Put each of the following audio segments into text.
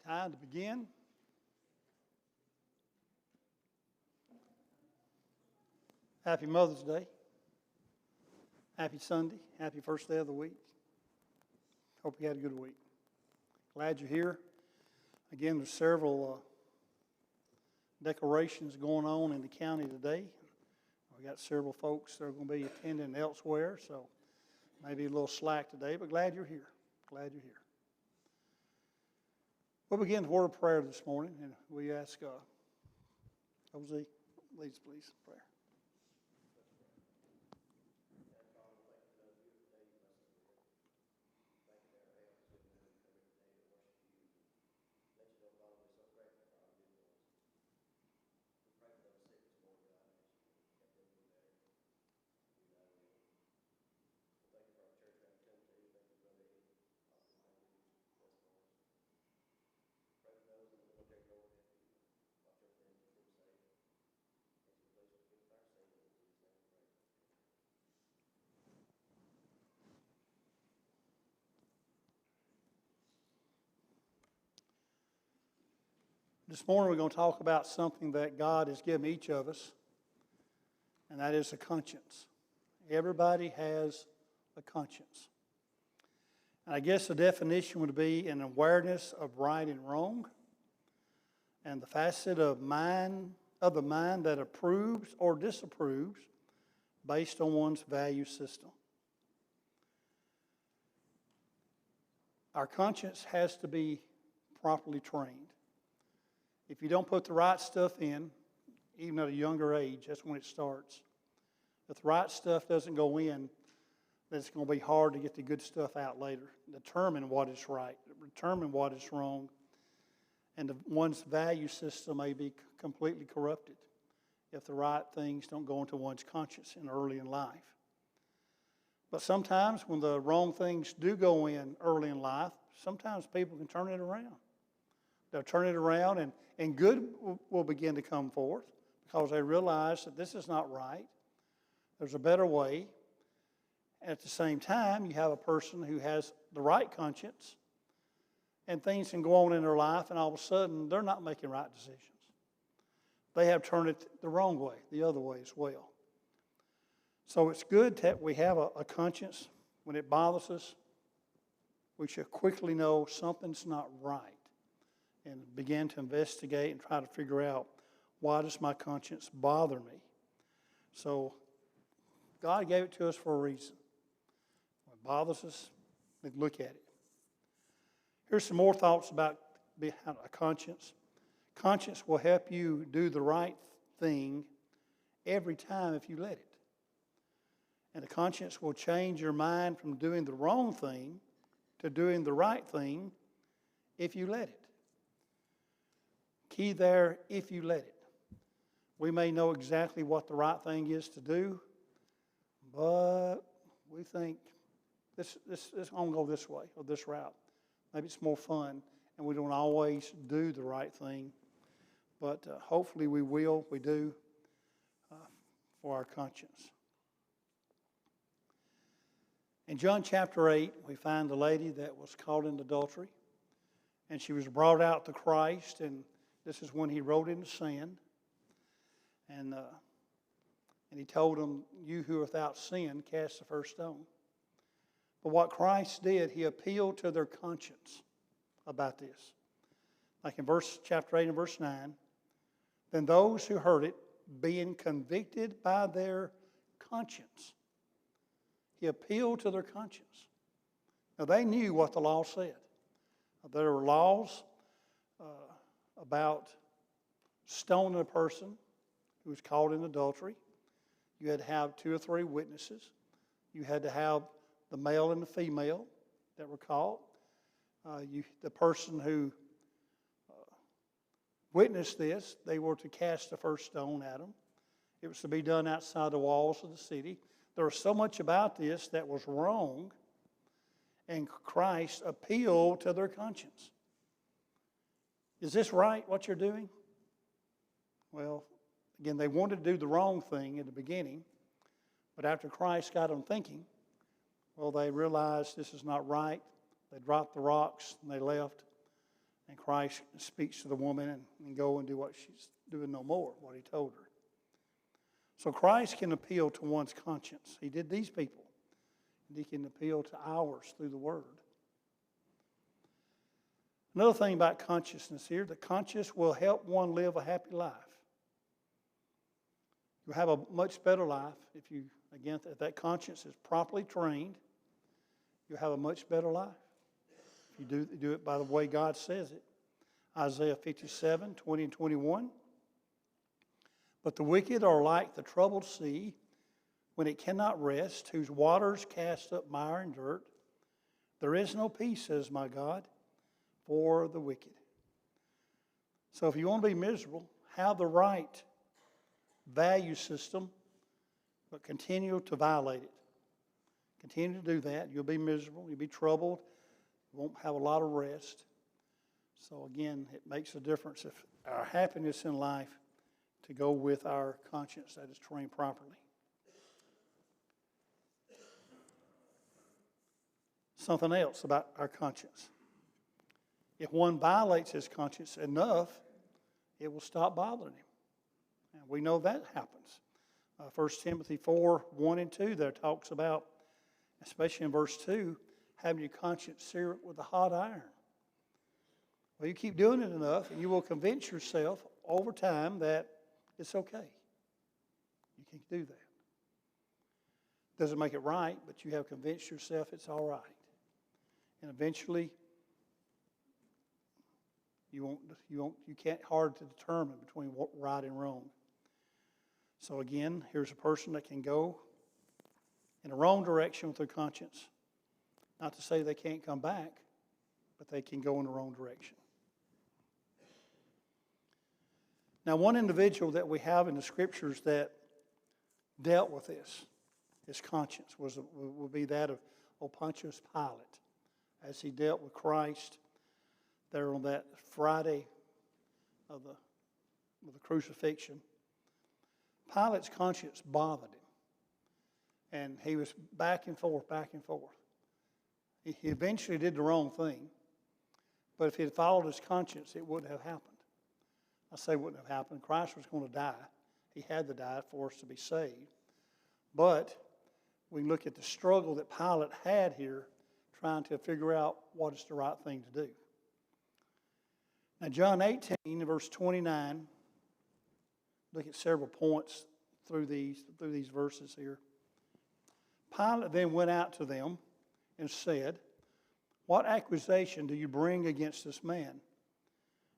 Time to begin. Happy Mother's Day. Happy Sunday. Happy first day of the week. Hope you had a good week. Glad you're here. Again, there's several decorations going on in the county today. We got several folks that are going to be attending elsewhere, so maybe a little slack today, but glad you're here. Glad you're here. We'll begin the word of prayer this morning, and we ask Jose, leads please, prayer. This morning we're going to talk about something that God has given each of us, and that is a conscience. Everybody has a conscience. And I guess the definition would be an awareness of right and wrong, and the facet of the mind that approves or disapproves based on one's value system. Our conscience has to be properly trained. If you don't put the right stuff in, even at a younger age, that's when it starts. If the right stuff doesn't go in, then it's going to be hard to get the good stuff out later. Determine what is right, determine what is wrong, and one's value system may be completely corrupted if the right things don't go into one's conscience early in life. But sometimes when the wrong things do go in early in life, sometimes people can turn it around. They'll turn it around and good will begin to come forth because they realize that this is not right. There's a better way. At the same time, you have a person who has the right conscience and things can go on in their life and all of a sudden they're not making right decisions. They have turned it the wrong way, the other way as well. So it's good that we have a conscience. When it bothers us, we should quickly know something's not right and begin to investigate and try to figure out, why does my conscience bother me? So God gave it to us for a reason. When it bothers us, we look at it. Here's some more thoughts about a conscience. Conscience will help you do the right thing every time if you let it. And the conscience will change your mind from doing the wrong thing to doing the right thing if you let it. Key there, if you let it. We may know exactly what the right thing is to do, but we think this I'm going to go this way or this route. Maybe it's more fun, and we don't always do the right thing. But hopefully we do for our conscience. In John chapter 8, we find a lady that was caught in adultery, and she was brought out to Christ, and this is when he wrote in the sand, and he told them, "You who are without sin, cast the first stone." But what Christ did, he appealed to their conscience about this. Like in chapter 8 and verse 9, "Then those who heard it, being convicted by their conscience," he appealed to their conscience. Now they knew what the law said. There were laws about stoning a person who was caught in adultery. You had to have 2 or 3 witnesses. You had to have the male and the female that were caught. The person who witnessed this, they were to cast the first stone at them. It was to be done outside the walls of the city. There was so much about this that was wrong, and Christ appealed to their conscience. Is this right, what you're doing? Well, again, they wanted to do the wrong thing in the beginning, but after Christ got them thinking, well, they realized this is not right. They dropped the rocks and they left. And Christ speaks to the woman and go and do what she's doing no more, what he told her. So Christ can appeal to one's conscience. He did these people. And he can appeal to ours through the Word. Another thing about consciousness here, the conscience will help one live a happy life. You'll have a much better life if that conscience is properly trained. You'll have a much better life. If you do it by the way God says it. Isaiah 57, 20 and 21. But the wicked are like the troubled sea when it cannot rest, whose waters cast up mire and dirt. There is no peace, says my God, for the wicked. So if you want to be miserable, have the right value system, but continue to violate it. Continue to do that. You'll be miserable. You'll be troubled. You won't have a lot of rest. So again, it makes a difference if our happiness in life to go with our conscience that is trained properly. Something else about our conscience. If one violates his conscience enough, it will stop bothering him. And we know that happens. 1 Timothy 4, 1 and 2 there talks about, especially in verse 2, having your conscience seared with a hot iron. Well, you keep doing it enough, and you will convince yourself over time that it's okay. You can do that. Doesn't make it right, but you have convinced yourself it's all right. And eventually, you can't hard to determine between right and wrong. So again, here's a person that can go in the wrong direction with their conscience. Not to say they can't come back, but they can go in the wrong direction. Now, one individual that we have in the Scriptures that dealt with this, his conscience, would be that of Pontius Pilate, as he dealt with Christ there on that Friday of the crucifixion. Pilate's conscience bothered him, and he was back and forth, back and forth. He eventually did the wrong thing, but if he had followed his conscience, it wouldn't have happened. I say wouldn't have happened. Christ was going to die. He had to die for us to be saved. But we look at the struggle that Pilate had here trying to figure out what is the right thing to do. Now, John 18, verse 29, look at several points through these verses here. Pilate then went out to them and said, "What accusation do you bring against this man?"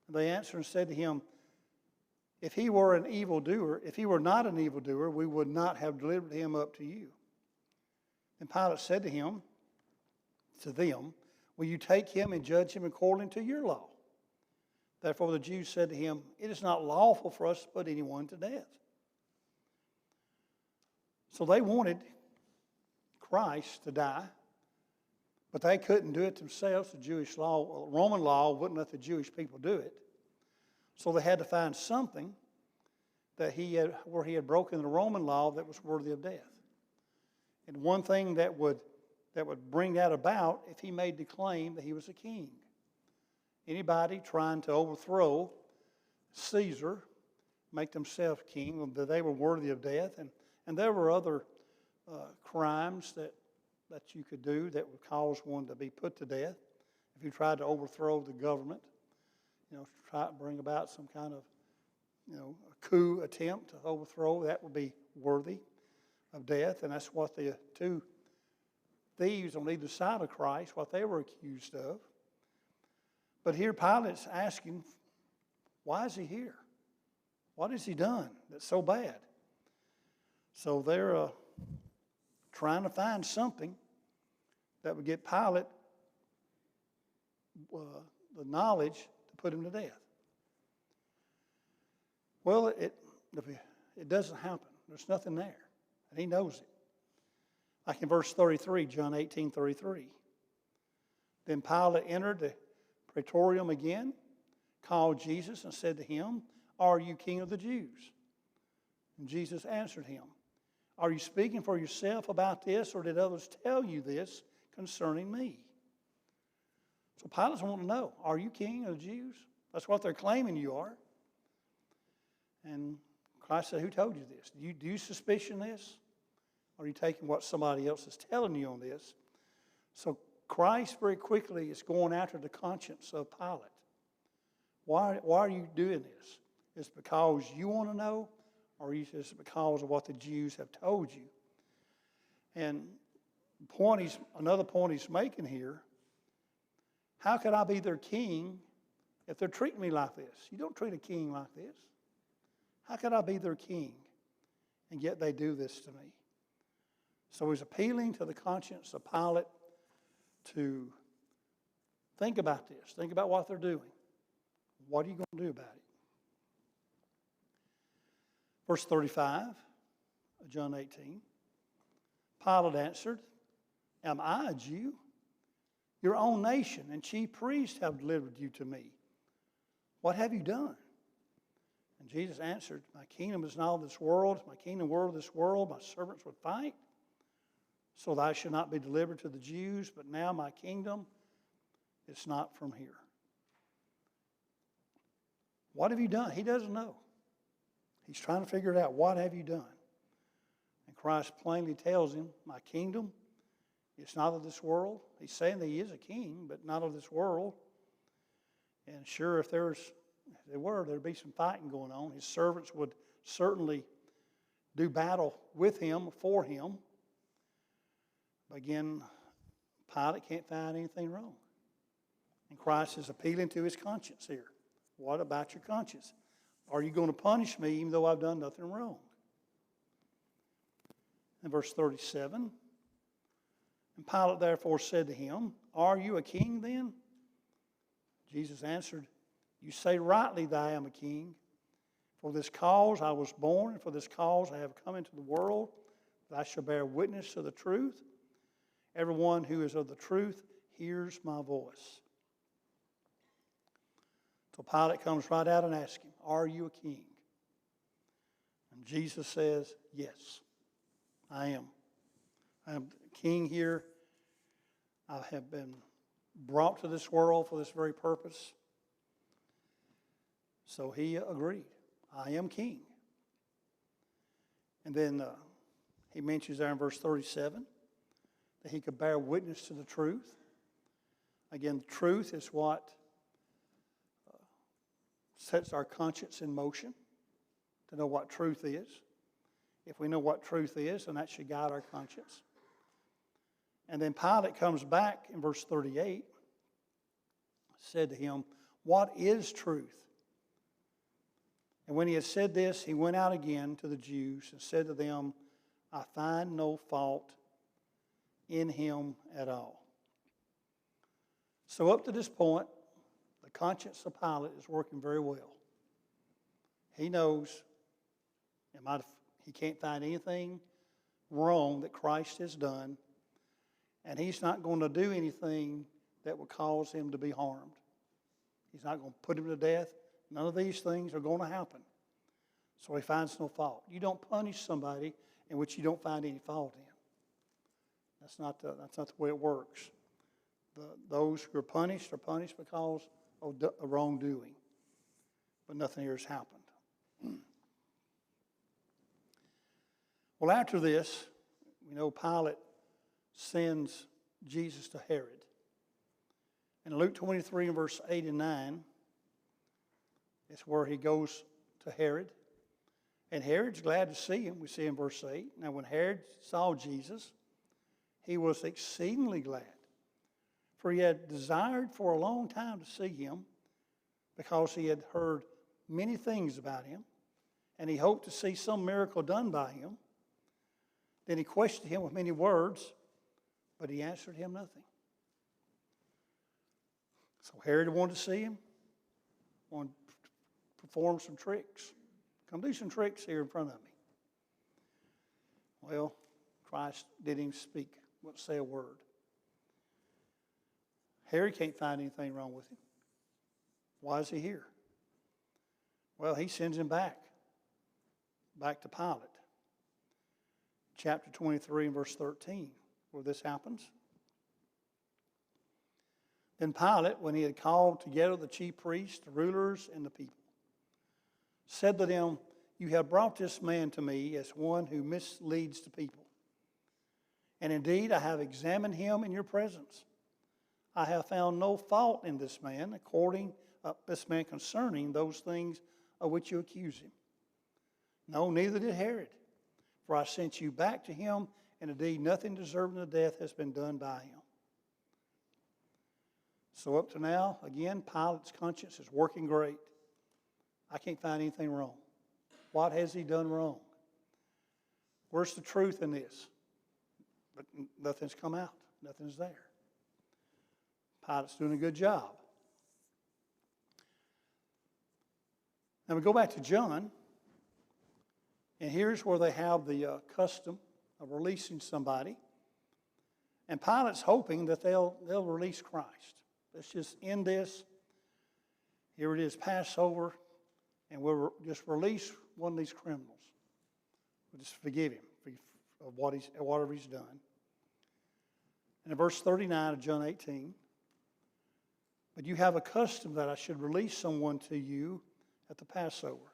And they answered and said to him, if he were not an evildoer, we would not have delivered him up to you. And Pilate said to them, will you take him and judge him according to your law? Therefore the Jews said to him, it is not lawful for us to put anyone to death. So they wanted Christ to die, but they couldn't do it themselves. The Jewish law, Roman law, wouldn't let the Jewish people do it. So they had to find something where he had broken the Roman law that was worthy of death. And one thing that would bring that about if he made the claim that he was a king. Anybody trying to overthrow Caesar, make themselves king, that they were worthy of death. And there were other crimes that you could do that would cause one to be put to death. If you tried to overthrow the government, try to bring about some kind of, a coup attempt to overthrow, that would be worthy of death. And that's what the two thieves on either side of Christ, what they were accused of. But here Pilate's asking, why is he here? What has he done that's so bad? So they're trying to find something that would get Pilate the knowledge to put him to death. Well, it doesn't happen. There's nothing there. And he knows it. Like in verse 33, John 18:33. Then Pilate entered the praetorium again, called Jesus, and said to him, are you king of the Jews? And Jesus answered him, are you speaking for yourself about this, or did others tell you this concerning me? So Pilate's wanting to know, are you king of the Jews? That's what they're claiming you are. And Christ said, who told you this? Do you suspicion this? Or are you taking what somebody else is telling you on this? So Christ very quickly is going after the conscience of Pilate. Why are you doing this? Is it because you want to know? Or is it because of what the Jews have told you? And another point he's making here, how could I be their king if they're treating me like this? You don't treat a king like this. How could I be their king? And yet they do this to me. So he's appealing to the conscience of Pilate to think about this. Think about what they're doing. What are you going to do about it? Verse 35 of John 18. Pilate answered, am I a Jew? Your own nation and chief priests have delivered you to me. What have you done? And Jesus answered, my kingdom is not of this world. If my kingdom were of this world, my servants would fight, so that I should not be delivered to the Jews. But now my kingdom is not from here. What have you done? He doesn't know. He's trying to figure it out. What have you done? And Christ plainly tells him, my kingdom is not of this world. He's saying that he is a king, but not of this world. And sure, if there'd be some fighting going on. His servants would certainly do battle with him, for him. But again, Pilate can't find anything wrong. And Christ is appealing to his conscience here. What about your conscience? Are you going to punish me even though I've done nothing wrong? In verse 37, and Pilate therefore said to him, are you a king then? Jesus answered, you say rightly that I am a king. For this cause I was born, and for this cause I have come into the world, that I shall bear witness to the truth. Everyone who is of the truth hears my voice. So Pilate comes right out and asks him, are you a king? And Jesus says, yes, I am. I am the king here. I have been brought to this world for this very purpose. So he agreed. I am king. And then he mentions there in verse 37 that he could bear witness to the truth. Again, the truth is what sets our conscience in motion to know what truth is. If we know what truth is, then that should guide our conscience. And then Pilate comes back in verse 38, said to him, what is truth? And when he had said this, he went out again to the Jews and said to them, I find no fault in him at all. So up to this point, the conscience of Pilate is working very well. He knows he can't find anything wrong that Christ has done, and he's not going to do anything that would cause him to be harmed. He's not going to put him to death. None of these things are going to happen. So he finds no fault. You don't punish somebody in which you don't find any fault in. That's not the way it works. Those who are punished because of wrongdoing. But nothing here has happened. Well, after this, we know Pilate sends Jesus to Herod. In Luke 23 and verse 8 and 9, it's where he goes to Herod. And Herod's glad to see him. We see in verse 8. Now when Herod saw Jesus, he was exceedingly glad, for he had desired for a long time to see him, because he had heard many things about him, and he hoped to see some miracle done by him. Then he questioned him with many words, but he answered him nothing. So Herod wanted to see him, wanted to perform some tricks. Come do some tricks here in front of me. Well, Christ didn't even speak, wouldn't say a word. Herod can't find anything wrong with him. Why is he here? Well, he sends him back to Pilate. Chapter 23 and verse 13, where this happens. Then Pilate, when he had called together the chief priests, the rulers, and the people, said to them, "You have brought this man to me as one who misleads the people. And indeed, I have examined him in your presence. I have found no fault in this man, concerning those things of which you accuse him. No, neither did Herod. For I sent you back to him, and indeed nothing deserving of death has been done by him." So up to now, again, Pilate's conscience is working great. I can't find anything wrong. What has he done wrong? Where's the truth in this? But nothing's come out. Nothing's there. Pilate's doing a good job. Now we go back to John, and here's where they have the custom of releasing somebody. And Pilate's hoping that they'll release Christ. Let's just end this. Here it is, Passover, and we'll just release one of these criminals. We'll just forgive him of whatever he's done. And in verse 39 of John 18, "But you have a custom that I should release someone to you at the Passover.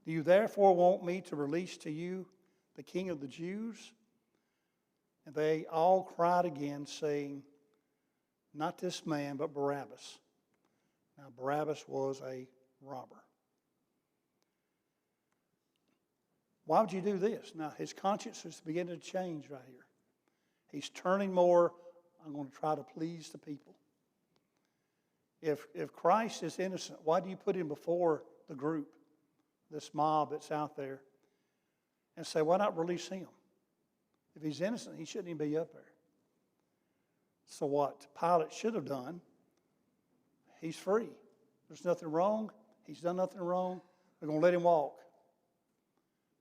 Do you therefore want me to release to you the King of the Jews?" And they all cried again, saying, "Not this man, but Barabbas." Now Barabbas was a robber. Why would you do this? Now his conscience is beginning to change right here. He's turning more, I'm going to try to please the people. If Christ is innocent, why do you put him before the group, this mob that's out there, and say, why not release him? If he's innocent, he shouldn't even be up there. So what Pilate should have done, he's free. There's nothing wrong. He's done nothing wrong. We're going to let him walk.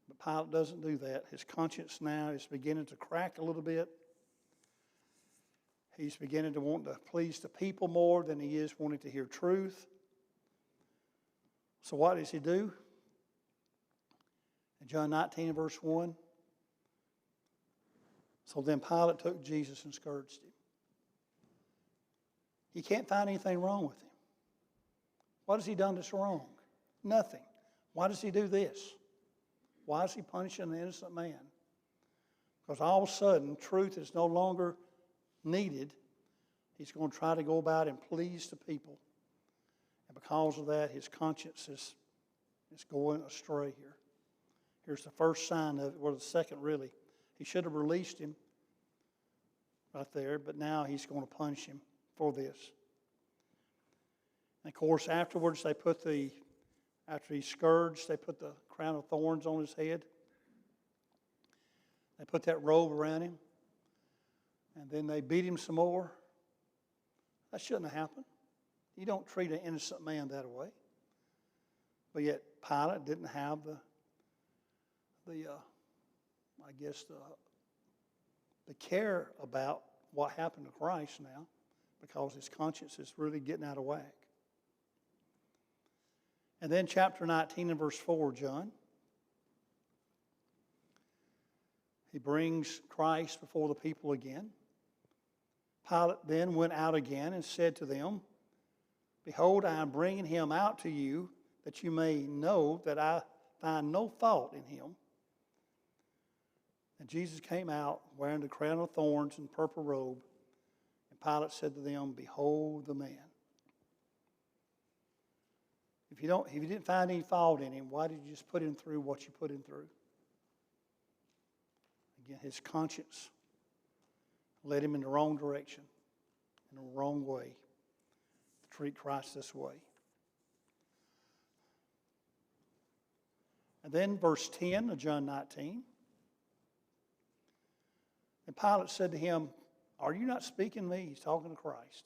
But Pilate doesn't do that. His conscience now is beginning to crack a little bit. He's beginning to want to please the people more than he is wanting to hear truth. So what does he do? In John 19 verse 1, "So then Pilate took Jesus and scourged him." You can't find anything wrong with him. What has he done that's wrong? Nothing. Why does he do this? Why is he punishing an innocent man? Because all of a sudden, truth is no longer needed. He's going to try to go about and please the people. And because of that, his conscience is going astray here. Here's the first sign of it, or the second really. He should have released him right there, but now he's going to punish him for this. And of course, afterwards, after he's scourged, they put the crown of thorns on his head. They put that robe around him. And then they beat him some more. That shouldn't have happened. You don't treat an innocent man that way. But yet Pilate didn't have the care about what happened to Christ now, because his conscience is really getting out of whack. And then chapter 19 and verse 4, John. He brings Christ before the people again. Pilate then went out again and said to them, "Behold, I am bringing him out to you, that you may know that I find no fault in him." And Jesus came out wearing the crown of thorns and purple robe. And Pilate said to them, "Behold the man." If you didn't find any fault in him, why did you just put him through what you put him through? Again, his conscience led him in the wrong direction, in the wrong way, to treat Christ this way. And then verse 10 of John 19. And Pilate said to him, "Are you not speaking to me?" He's talking to Christ.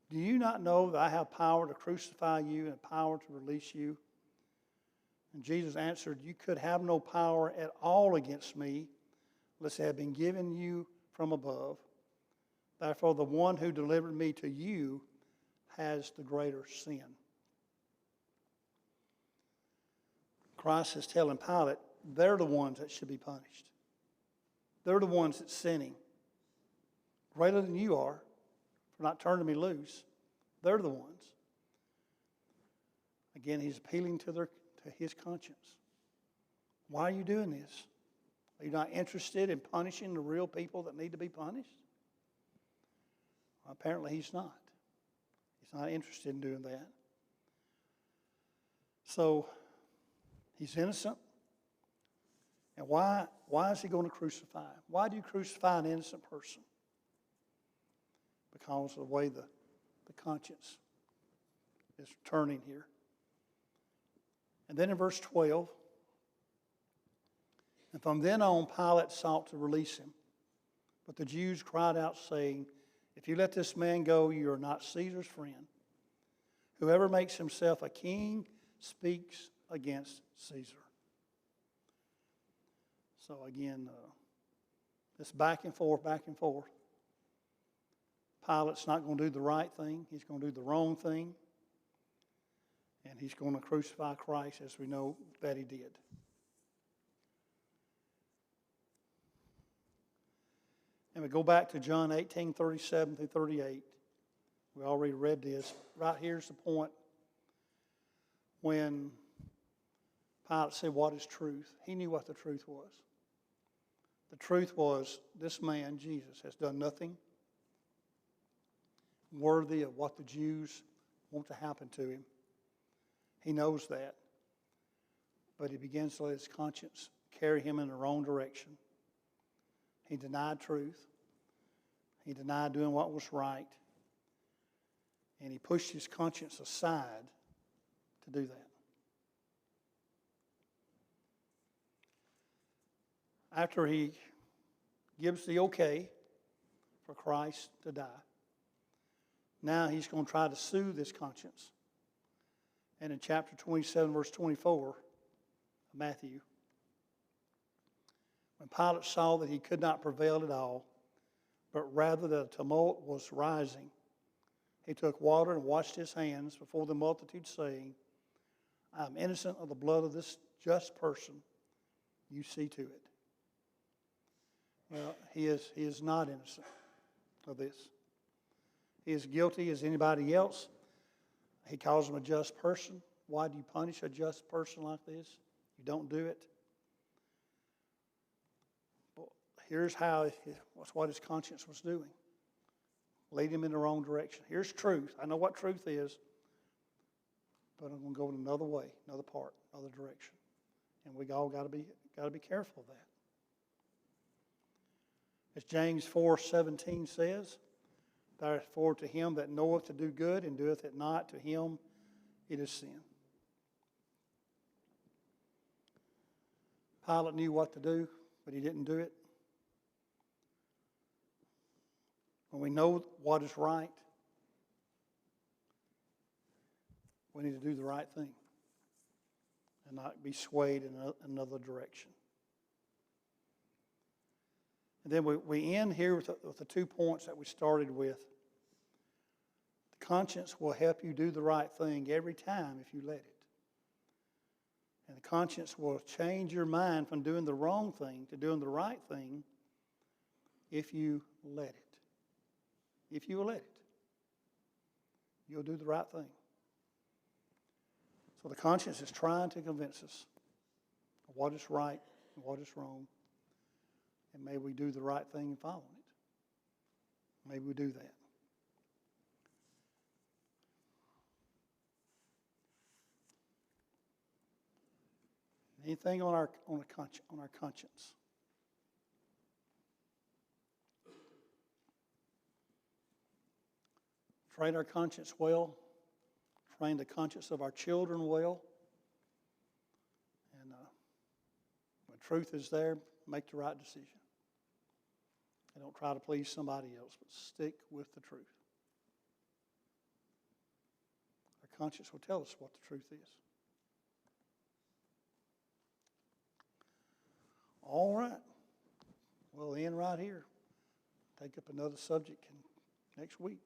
"Do you not know that I have power to crucify you and power to release you?" And Jesus answered, "You could have no power at all against me, unless it had been given you from above. Therefore, the one who delivered me to you has the greater sin." Christ is telling Pilate, they're the ones that should be punished. They're the ones that's sinning greater than you are for not turning me loose. They're the ones. Again, he's appealing to his conscience. Why are you doing this? Are you not interested in punishing the real people that need to be punished? Well, apparently he's not. He's not interested in doing that. So, he's innocent. And why is he going to crucify him? Why do you crucify an innocent person? Because of the way the conscience is turning here. And then in verse 12, and from then on Pilate sought to release him. But the Jews cried out, saying, if you let this man go, you are not Caesar's friend. Whoever makes himself a king speaks against Caesar. So again, this back and forth, back and forth. Pilate's not going to do the right thing. He's going to do the wrong thing. And he's going to crucify Christ, as we know that he did. And we go back to John 18:37 through 38. We already read this. Right here's the point when Pilate said, what is truth? He knew what the truth was. The truth was, this man, Jesus, has done nothing worthy of what the Jews want to happen to him. He knows that. But he begins to let his conscience carry him in the wrong direction. He denied truth. He denied doing what was right. And he pushed his conscience aside to do that. After he gives the okay for Christ to die, now he's going to try to soothe his conscience. And in chapter 27, verse 24 of Matthew, when Pilate saw that he could not prevail at all, but rather that a tumult was rising, he took water and washed his hands before the multitude, saying, I am innocent of the blood of this just person. You see to it. Well, he is not innocent of this. He is guilty as anybody else. He calls him a just person. Why do you punish a just person like this? You don't do it. But here's what his conscience was doing. Lead him in the wrong direction. Here's truth. I know what truth is, but I'm going to go in another way, another part, another direction. And we all got to be careful of that. As James 4:17 says, therefore to him that knoweth to do good and doeth it not, to him it is sin. Pilate knew what to do, but he didn't do it. When we know what is right, we need to do the right thing and not be swayed in another direction. And then we end here with the 2 points that we started with. The conscience will help you do the right thing every time if you let it. And the conscience will change your mind from doing the wrong thing to doing the right thing if you let it. If you will let it, you'll do the right thing. So the conscience is trying to convince us of what is right and what is wrong. And may we do the right thing and follow it. May we do that. Anything on our conscience? Train our conscience well. Train the conscience of our children well. And when truth is there, make the right decision. And don't try to please somebody else, but stick with the truth. Our conscience will tell us what the truth is. All right. We'll end right here. Take up another subject next week.